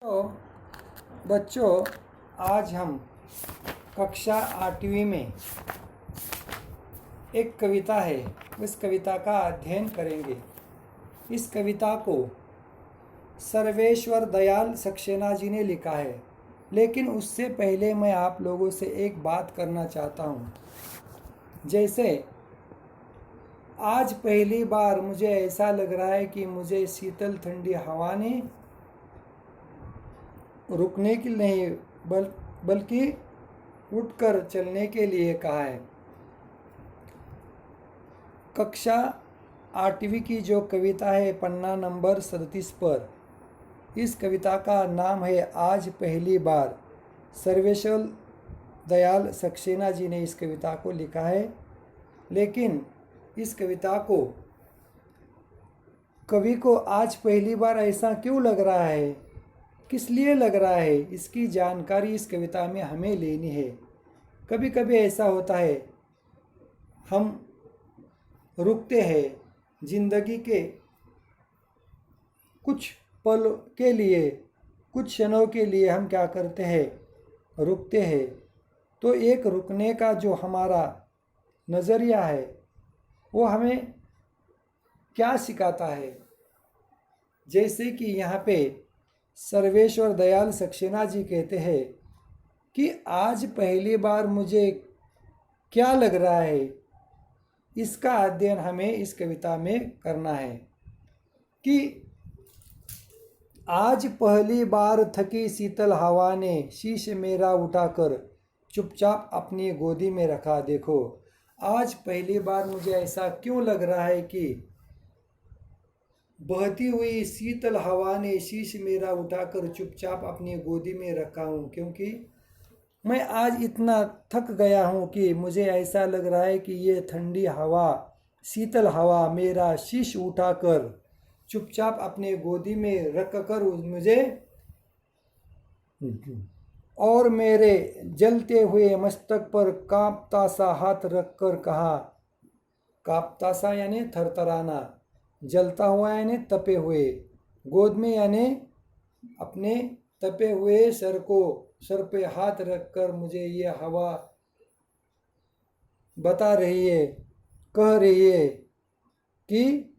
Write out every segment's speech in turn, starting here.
तो बच्चों, आज हम कक्षा 8वीं में एक कविता है, उस कविता का अध्ययन करेंगे। इस कविता को सर्वेश्वर दयाल सक्सेना जी ने लिखा है, लेकिन उससे पहले मैं आप लोगों से एक बात करना चाहता हूँ। जैसे आज पहली बार मुझे ऐसा लग रहा है कि मुझे शीतल ठंडी हवा ने रुकने के नहीं बल्कि उठकर चलने के लिए कहा है। कक्षा 8वीं की जो कविता है पन्ना नंबर 37 पर, इस कविता का नाम है आज पहली बार। सर्वेश्वर दयाल सक्सेना जी ने इस कविता को लिखा है, लेकिन इस कविता को कवि को आज पहली बार ऐसा क्यों लग रहा है, किस लिए लग रहा है, इसकी जानकारी इस कविता में हमें लेनी है। कभी कभी ऐसा होता है, हम रुकते हैं जिंदगी के कुछ पल के लिए, कुछ क्षणों के लिए हम क्या करते हैं, रुकते हैं। तो एक रुकने का जो हमारा नज़रिया है वो हमें क्या सिखाता है। जैसे कि यहाँ पे सर्वेश्वर दयाल सक्सेना जी कहते हैं कि आज पहली बार मुझे क्या लग रहा है, इसका अध्ययन हमें इस कविता में करना है। कि आज पहली बार थकी शीतल हवा ने शीश मेरा उठाकर चुपचाप अपनी गोदी में रखा। देखो, आज पहली बार मुझे ऐसा क्यों लग रहा है कि बहती हुई शीतल हवा ने शीश मेरा उठाकर चुपचाप अपनी गोदी में रखा हूँ, क्योंकि मैं आज इतना थक गया हूँ कि मुझे ऐसा लग रहा है कि ये ठंडी हवा, शीतल हवा मेरा शीश उठाकर चुपचाप अपने गोदी में रख कर मुझे और मेरे जलते हुए मस्तक पर कांपता सा हाथ रख कर कहा। कांपता सा यानी थरथराना, जलता हुआ यानी तपे हुए, गोद में यानी अपने तपे हुए सर पे हाथ रखकर मुझे ये हवा बता रही है, कह रही है कि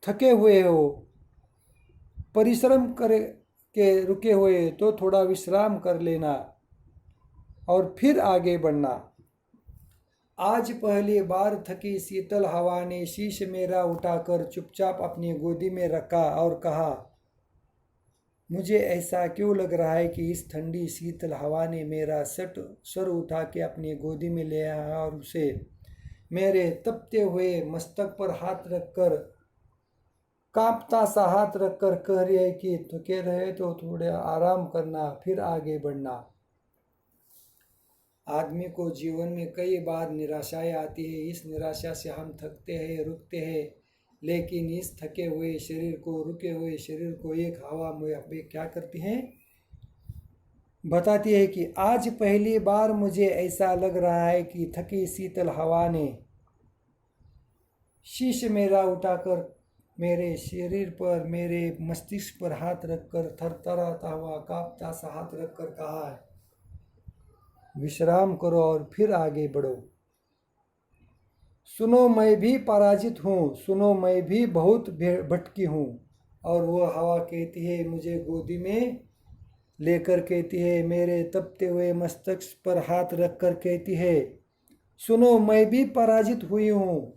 थके हुए हो, परिश्रम कर के रुके हुए तो थोड़ा विश्राम कर लेना और फिर आगे बढ़ना। आज पहली बार थकी शीतल हवा ने शीश मेरा उठाकर चुपचाप अपनी गोदी में रखा और कहा, मुझे ऐसा क्यों लग रहा है कि इस ठंडी शीतल हवा ने मेरा सर उठा के अपनी गोदी में ले आया और उसे मेरे तपते हुए मस्तक पर हाथ रखकर, कांपता सा हाथ रखकर कह रही है कि थके रहे तो थोड़े आराम करना, फिर आगे बढ़ना। आदमी को जीवन में कई बार निराशाएं आती है। इस निराशा से हम थकते हैं, रुकते हैं, लेकिन इस थके हुए शरीर को, रुके हुए शरीर को एक हवा में क्या करती है, बताती है कि आज पहली बार मुझे ऐसा लग रहा है कि थकी शीतल हवा ने शीश मेरा उठाकर मेरे शरीर पर, मेरे मस्तिष्क पर हाथ रखकर थरथराता हुआ कांपता सा हाथ रखकर कहा है, विश्राम करो और फिर आगे बढ़ो। सुनो मैं भी पराजित हूँ, सुनो मैं भी बहुत भटकी हूँ। और वो हवा कहती है, मुझे गोदी में लेकर कहती है, मेरे तपते हुए मस्तक पर हाथ रखकर कहती है, सुनो मैं भी पराजित हुई हूँ।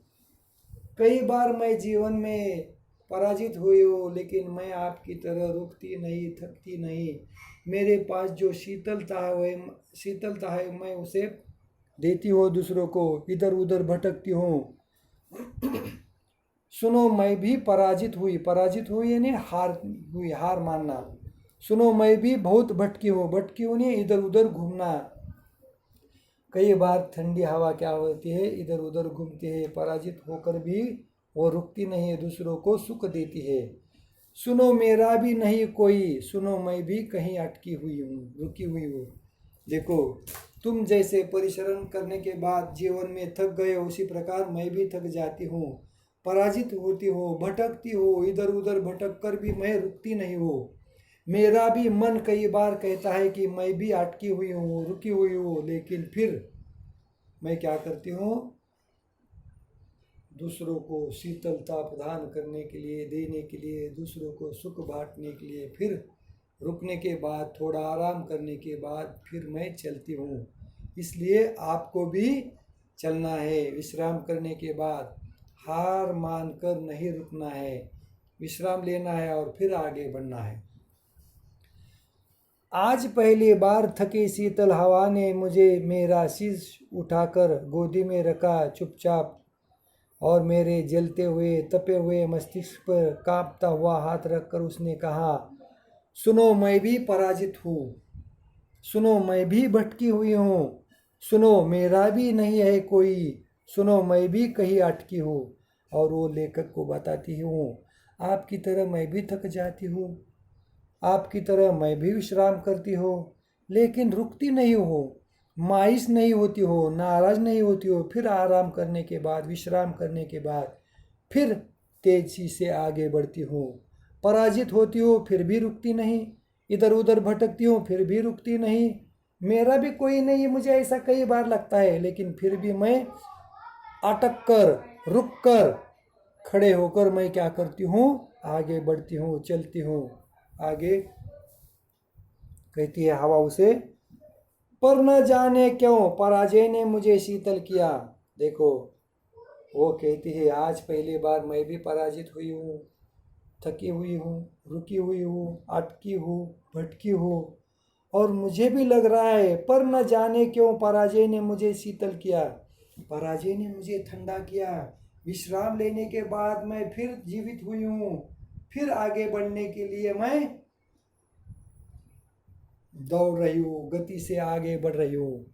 कई बार मैं जीवन में पराजित हुई हूँ, लेकिन मैं आपकी तरह रुकती नहीं, थकती नहीं। मेरे पास जो शीतलता है मैं उसे देती हूँ दूसरों को, इधर उधर भटकती हूँ। सुनो मैं भी पराजित हुई यानी हार मानना। सुनो मैं भी बहुत भटकी हूँ नहीं इधर उधर घूमना। कई बार ठंडी हवा क्या होती है, इधर उधर घूमती है, पराजित होकर भी वो रुकती नहीं है, दूसरों को सुख देती है। सुनो मेरा भी नहीं कोई, सुनो मैं भी कहीं अटकी हुई हूँ, रुकी हुई हूँ। देखो, तुम जैसे परिश्रम करने के बाद जीवन में थक गए, उसी प्रकार मैं भी थक जाती हूँ। पराजित होती हो, भटकती हो, इधर उधर भटक कर भी मैं रुकती नहीं हो। मेरा भी मन कई बार कहता है कि मैं भी अटकी हुई हूँ, रुकी हुई हूँ, लेकिन फिर मैं क्या करती हूँ, दूसरों को शीतलता प्रदान करने के लिए, देने के लिए, दूसरों को सुख बांटने के लिए, फिर रुकने के बाद, थोड़ा आराम करने के बाद फिर मैं चलती हूँ। इसलिए आपको भी चलना है। विश्राम करने के बाद हार मानकर नहीं रुकना है, विश्राम लेना है और फिर आगे बढ़ना है। आज पहली बार थकी शीतल हवा ने मुझे मेरा शीश उठाकर गोदी में रखा चुपचाप, और मेरे जलते हुए तपे हुए मस्तिष्क पर कांपता हुआ हाथ रखकर उसने कहा, सुनो मैं भी पराजित हूँ, सुनो मैं भी भटकी हुई हूँ, सुनो मेरा भी नहीं है कोई, सुनो मैं भी कहीं अटकी हूँ। और वो लेखक को बताती हूँ, आपकी तरह मैं भी थक जाती हूँ, आपकी तरह मैं भी विश्राम करती हूँ, लेकिन रुकती नहीं हो, मायूस नहीं होती हो, नाराज नहीं होती हो। फिर आराम करने के बाद, विश्राम करने के बाद फिर तेजी से आगे बढ़ती हूँ। पराजित होती हो फिर भी रुकती नहीं, इधर उधर भटकती हूँ फिर भी रुकती नहीं। मेरा भी कोई नहीं, मुझे ऐसा कई बार लगता है, लेकिन फिर भी मैं अटक कर, रुक कर, खड़े होकर मैं क्या करती हूँ, आगे बढ़ती हूँ, चलती हूँ। आगे कहती है हवा उसे, पर न जाने क्यों पराजय ने मुझे शीतल किया। देखो, वो कहती है आज पहली बार मैं भी पराजित हुई हूँ, थकी हुई हूँ, रुकी हुई हूँ, अटकी हूँ, भटकी हूँ, और मुझे भी लग रहा है, पर न जाने क्यों पराजय ने मुझे शीतल किया, पराजय ने मुझे ठंडा किया। विश्राम लेने के बाद मैं फिर जीवित हुई हूँ, फिर आगे बढ़ने के लिए मैं दौड़ रही हूँ, गति से आगे बढ़ रही हूँ।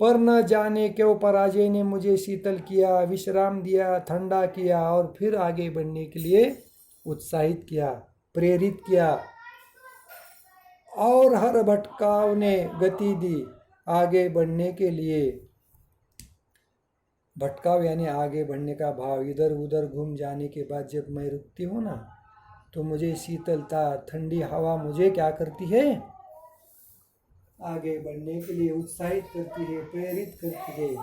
पर न जाने क्यों पराजय ने मुझे शीतल किया, विश्राम दिया, ठंडा किया, और फिर आगे बढ़ने के लिए उत्साहित किया, प्रेरित किया, और हर भटकाव ने गति दी आगे बढ़ने के लिए। भटकाव यानी आगे बढ़ने का भाव। इधर उधर घूम जाने के बाद जब मैं रुकती हूँ ना, तो मुझे शीतलता, ठंडी हवा मुझे क्या करती है, आगे बढ़ने के लिए उत्साहित करती है, प्रेरित करती है।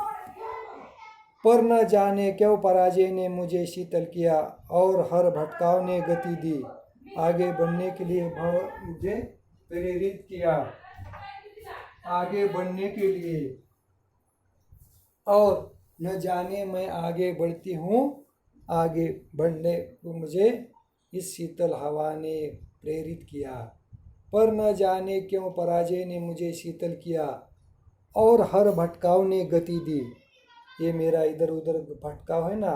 पर न जाने क्यों पराजय ने मुझे शीतल किया, और हर भटकाव ने गति दी आगे बढ़ने के लिए, मुझे प्रेरित किया आगे बढ़ने के लिए। और न जाने मैं आगे बढ़ती हूँ, आगे बढ़ने को मुझे इस शीतल हवा ने प्रेरित किया। पर न जाने क्यों पराजय ने मुझे शीतल किया, और हर भटकाव ने गति दी। ये मेरा इधर उधर भटकाव है ना,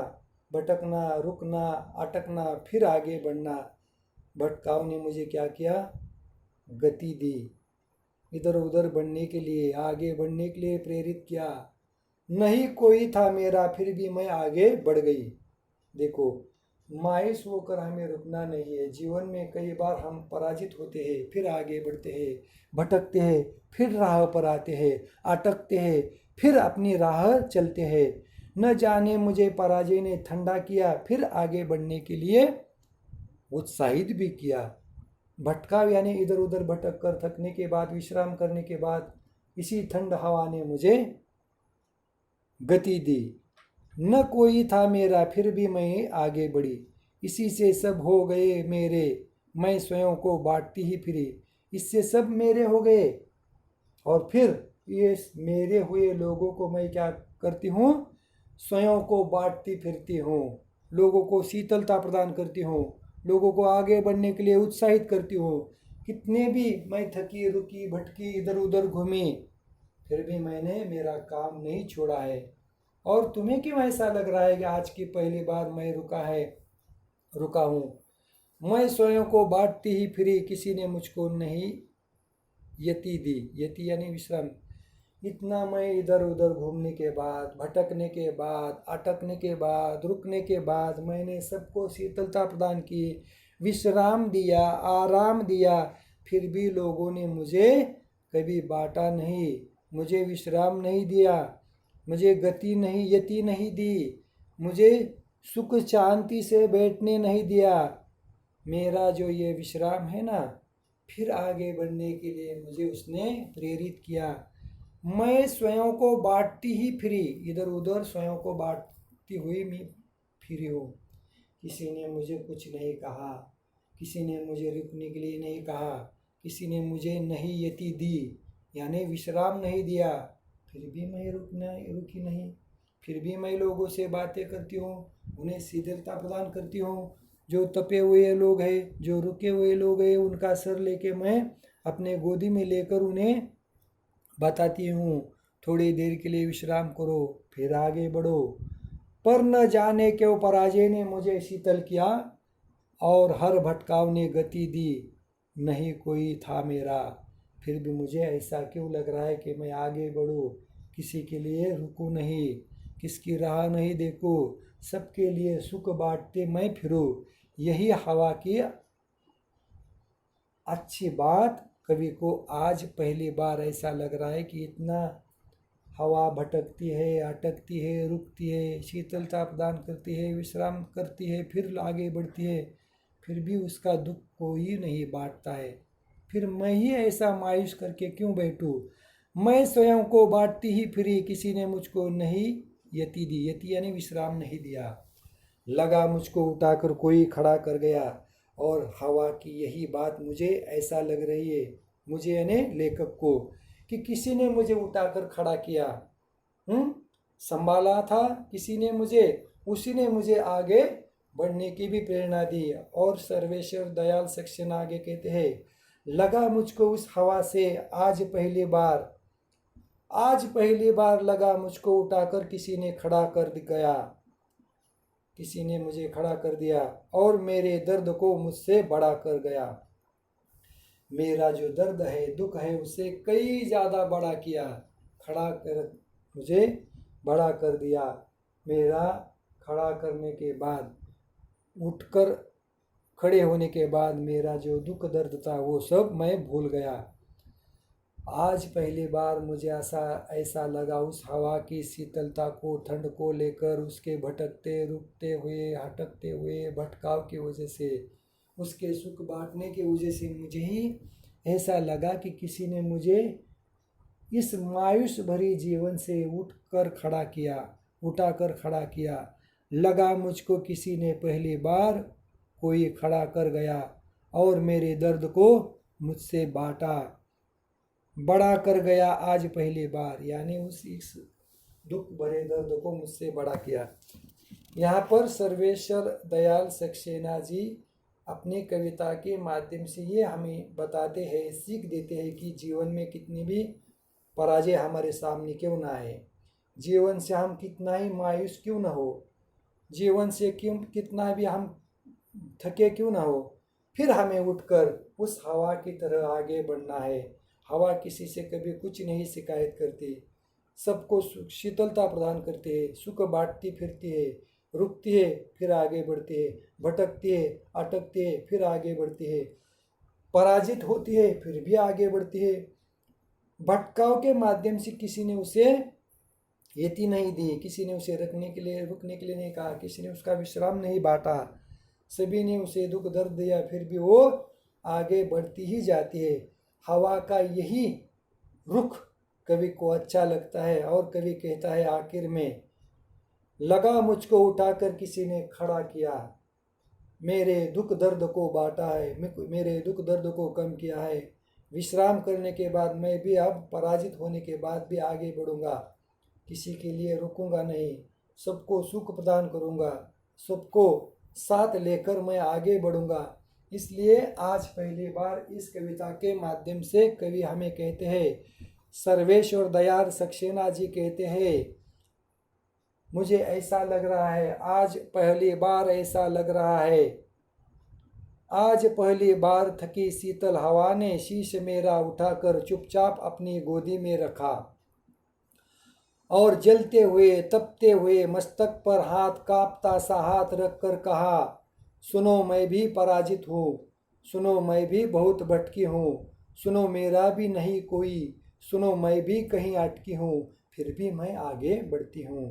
भटकना, रुकना, अटकना, फिर आगे बढ़ना, भटकाव ने मुझे क्या किया, गति दी, इधर उधर बढ़ने के लिए, आगे बढ़ने के लिए प्रेरित किया। नहीं कोई था मेरा, फिर भी मैं आगे बढ़ गई। देखो, मायूस होकर हमें रुकना नहीं है। जीवन में कई बार हम पराजित होते हैं, फिर आगे बढ़ते हैं, भटकते हैं, फिर राह पर आते हैं, अटकते हैं, फिर अपनी राह चलते हैं। न जाने मुझे पराजय ने ठंडा किया, फिर आगे बढ़ने के लिए उत्साहित भी किया। भटकाव यानी इधर उधर भटक कर थकने के बाद, विश्राम करने के बाद, इसी ठंड हवा ने मुझे गति दी। न कोई था मेरा, फिर भी मैं आगे बढ़ी, इसी से सब हो गए मेरे, मैं स्वयं को बांटती ही फिरी। इससे सब मेरे हो गए, और फिर ये मेरे हुए लोगों को मैं क्या करती हूँ, स्वयं को बांटती फिरती हूँ, लोगों को शीतलता प्रदान करती हूँ, लोगों को आगे बढ़ने के लिए उत्साहित करती हूँ। कितने भी मैं थकी, रुकी, भटकी, इधर उधर घूमी, फिर भी मैंने मेरा काम नहीं छोड़ा है। और तुम्हें क्यों ऐसा लग रहा है कि आज की पहली बार मैं रुका हूँ? मैं स्वयं को बांटती ही फिरी, किसी ने मुझको नहीं यति दी। यति यानी विश्राम। इतना मैं इधर उधर घूमने के बाद, भटकने के बाद, अटकने के बाद, रुकने के बाद मैंने सबको शीतलता प्रदान की, विश्राम दिया, आराम दिया, फिर भी लोगों ने मुझे कभी बांटा नहीं, मुझे विश्राम नहीं दिया, मुझे गति नहीं, यति नहीं दी, मुझे सुख शांति से बैठने नहीं दिया। मेरा जो ये विश्राम है ना, फिर आगे बढ़ने के लिए मुझे उसने प्रेरित किया। मैं स्वयं को बांटती ही फिरी, इधर उधर स्वयं को बांटती हुई मैं फिरी हूँ। किसी ने मुझे कुछ नहीं कहा, किसी ने मुझे रुकने के लिए नहीं कहा, किसी ने मुझे नहीं यति दी, यानी विश्राम नहीं दिया, फिर भी मैं रुकी नहीं। फिर भी मैं लोगों से बातें करती हूँ, उन्हें शीतलता प्रदान करती हूँ। जो तपे हुए लोग हैं, जो रुके हुए लोग हैं, उनका सर लेके मैं अपने गोदी में लेकर उन्हें बताती हूँ, थोड़ी देर के लिए विश्राम करो, फिर आगे बढ़ो। पर न जाने क्यों पराजय ने मुझे शीतल किया और हर भटकाव ने गति दी। नहीं कोई था मेरा, फिर भी मुझे ऐसा क्यों लग रहा है कि मैं आगे बढ़ूँ, किसी के लिए रुकूँ नहीं, किसकी राह नहीं देखूँ, सबके लिए सुख बांटते मैं फिरूँ। यही हवा की अच्छी बात। कवि को आज पहली बार ऐसा लग रहा है कि इतना हवा भटकती है, अटकती है, रुकती है, शीतलता प्रदान करती है, विश्राम करती है, फिर आगे बढ़ती है, फिर भी उसका दुख कोई नहीं बांटता है। फिर मैं ही ऐसा मायूस करके क्यों बैठूं? मैं स्वयं को बांटती ही फिरी, किसी ने मुझको नहीं यति दी, यति यानी विश्राम नहीं दिया। लगा मुझको उठाकर कोई खड़ा कर गया, और हवा की यही बात मुझे ऐसा लग रही है, मुझे यानी लेखक को, कि किसी ने मुझे उठाकर खड़ा किया, संभाला था किसी ने मुझे, उसी ने मुझे आगे बढ़ने की भी प्रेरणा दी। और सर्वेश्वर दयाल सेक्शन आगे कहते हैं, लगा मुझको उस हवा से आज पहली बार लगा मुझको उठाकर किसी ने खड़ा कर गया, किसी ने मुझे खड़ा कर दिया और मेरे दर्द को मुझसे बड़ा कर गया। मेरा जो दर्द है, दुख है, उसे कई ज़्यादा बड़ा किया, खड़ा कर मुझे बड़ा कर दिया। मेरा खड़ा करने के बाद, उठकर खड़े होने के बाद मेरा जो दुख दर्द था वो सब मैं भूल गया। आज पहली बार मुझे ऐसा लगा उस हवा की शीतलता को, ठंड को लेकर, उसके भटकते रुकते हुए, हटकते हुए भटकाव की वजह से, उसके सुख बांटने की वजह से मुझे ही ऐसा लगा कि किसी ने मुझे इस मायूस भरी जीवन से उठाकर खड़ा किया। लगा मुझको किसी ने पहली बार कोई खड़ा कर गया और मेरे दर्द को मुझसे बांटा, बड़ा कर गया आज पहली बार, यानी इस दुख भरे दर्द को मुझसे बड़ा किया। यहाँ पर सर्वेश्वर दयाल सक्सेना जी अपनी कविता के माध्यम से ये हमें बताते हैं, सीख देते हैं कि जीवन में कितनी भी पराजय हमारे सामने क्यों ना आए, जीवन से हम कितना ही मायूस क्यों ना हो, जीवन से कितना भी हम थके क्यों ना हो, फिर हमें उठकर उस हवा की तरह आगे बढ़ना है। हवा किसी से कभी कुछ नहीं शिकायत करती, सबको शीतलता प्रदान करती है, सुख बांटती फिरती है, रुकती है फिर आगे बढ़ती है, भटकती है, अटकती है, फिर आगे बढ़ती है, पराजित होती है फिर भी आगे बढ़ती है। भटकाव के माध्यम से किसी ने उसे यति नहीं दी, किसी ने उसे रुकने के लिए नहीं कहा, किसी ने उसका विश्राम नहीं बांटा, सभी ने उसे दुख दर्द दिया, फिर भी वो आगे बढ़ती ही जाती है। हवा का यही रुख कवि को अच्छा लगता है, और कवि कहता है आखिर में, लगा मुझको उठाकर किसी ने खड़ा किया, मेरे दुख दर्द को बांटा है, मेरे दुख दर्द को कम किया है। विश्राम करने के बाद मैं भी अब पराजित होने के बाद भी आगे बढ़ूंगा, किसी के लिए रुकूंगा नहीं, सबको सुख प्रदान करूंगा, सबको साथ लेकर मैं आगे बढ़ूंगा। इसलिए आज पहली बार इस कविता के माध्यम से कवि हमें कहते हैं, सर्वेश्वर दयाल सक्सेना जी कहते हैं, मुझे ऐसा लग रहा है, आज पहली बार ऐसा लग रहा है, आज पहली बार थकी शीतल हवा ने शीश मेरा उठाकर चुपचाप अपनी गोदी में रखा और जलते हुए तपते हुए मस्तक पर हाथ कांपता सा हाथ रखकर कहा, सुनो मैं भी पराजित हूँ, सुनो मैं भी बहुत भटकी हूँ, सुनो मेरा भी नहीं कोई, सुनो मैं भी कहीं अटकी हूँ, फिर भी मैं आगे बढ़ती हूँ।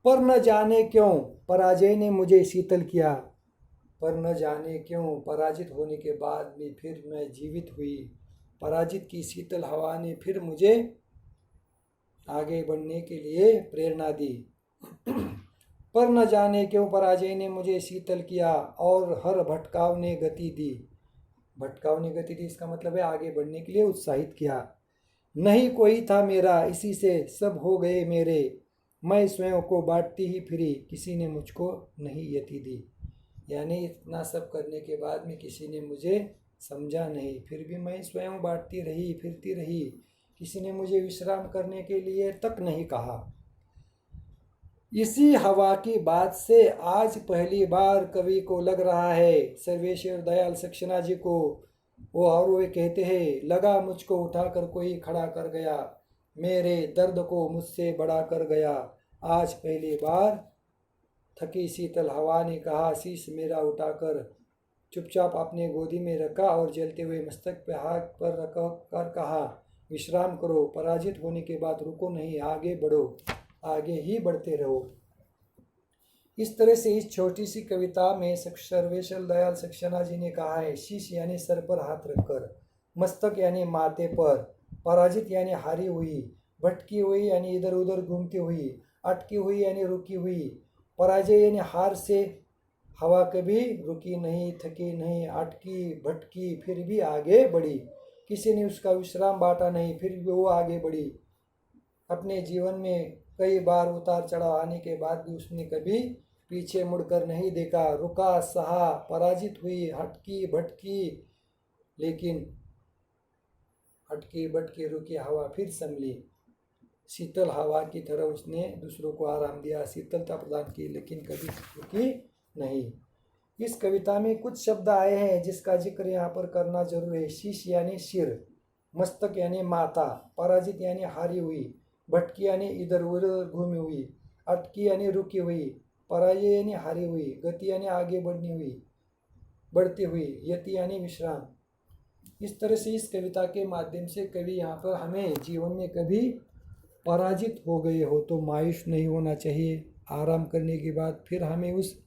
पर न जाने क्यों पराजय ने मुझे शीतल किया, पर न जाने क्यों पराजित होने के बाद भी फिर मैं जीवित हुई। पराजित की शीतल हवा ने फिर मुझे आगे बढ़ने के लिए प्रेरणा दी। पर न जाने क्यों पराजय ने मुझे शीतल किया और हर भटकाव ने गति दी। भटकाव ने गति दी इसका मतलब है आगे बढ़ने के लिए उत्साहित किया। नहीं कोई था मेरा, इसी से सब हो गए मेरे। मैं स्वयं को बांटती ही फिरी, किसी ने मुझको नहीं यति दी। यानी इतना सब करने के बाद में किसी ने मुझे समझा नहीं, फिर भी मैं स्वयं बांटती रही, फिरती रही। किसी ने मुझे विश्राम करने के लिए तक नहीं कहा। इसी हवा की बात से आज पहली बार कवि को लग रहा है, सर्वेश्वर दयाल सक्सेना जी को, और वे कहते हैं, लगा मुझको उठाकर कोई खड़ा कर गया, मेरे दर्द को मुझसे बड़ा कर गया। आज पहली बार थकी शीतल हवा ने कहा, शीश मेरा उठाकर चुपचाप अपने गोदी में रखा और जलते हुए मस्तक पे हाथ पर रख कर कहा, विश्राम करो, पराजित होने के बाद रुको नहीं, आगे बढ़ो, आगे ही बढ़ते रहो। इस तरह से इस छोटी सी कविता में सर्वेश्वर दयाल सक्सेना जी ने कहा है, शीश यानी सर पर हाथ रखकर, मस्तक यानी माथे पर, पराजित यानी हारी हुई, भटकी हुई यानी इधर उधर घूमती हुई, अटकी हुई यानी रुकी हुई, पराजय यानी हार से हवा कभी रुकी नहीं, थकी नहीं, अटकी भटकी फिर भी आगे बढ़ी। किसी ने उसका विश्राम बांटा नहीं, फिर भी वो आगे बढ़ी। अपने जीवन में कई बार उतार चढ़ाव आने के बाद भी उसने कभी पीछे मुड़कर नहीं देखा, रुका, सहा, पराजित हुई, हटकी भटकी, लेकिन हटकी भटकी रुकी हवा फिर संभली। शीतल हवा की तरह उसने दूसरों को आराम दिया, शीतलता प्रदान की, लेकिन कभी रुकी नहीं। इस कविता में कुछ शब्द आए हैं जिसका जिक्र यहाँ पर करना जरूरी है। शीश यानी सिर, मस्तक यानी माथा, पराजित यानी हारी हुई, भटकी यानी इधर उधर घूमी हुई, अटकी यानी रुकी हुई, पराजय यानी हारी हुई, गति यानी आगे बढ़ती हुई, यति यानी विश्राम। इस तरह से इस कविता के माध्यम से कवि यहाँ पर हमें जीवन में कभी पराजित हो गए हो तो मायूस नहीं होना चाहिए। आराम करने के बाद फिर हमें उस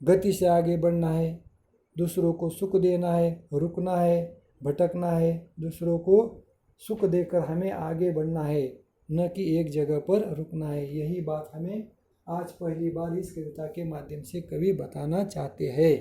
गति से आगे बढ़ना है, दूसरों को सुख देना है, रुकना है, भटकना है, दूसरों को सुख देकर हमें आगे बढ़ना है, न कि एक जगह पर रुकना है। यही बात हमें आज पहली बार इस कविता के माध्यम से कवि बताना चाहते हैं।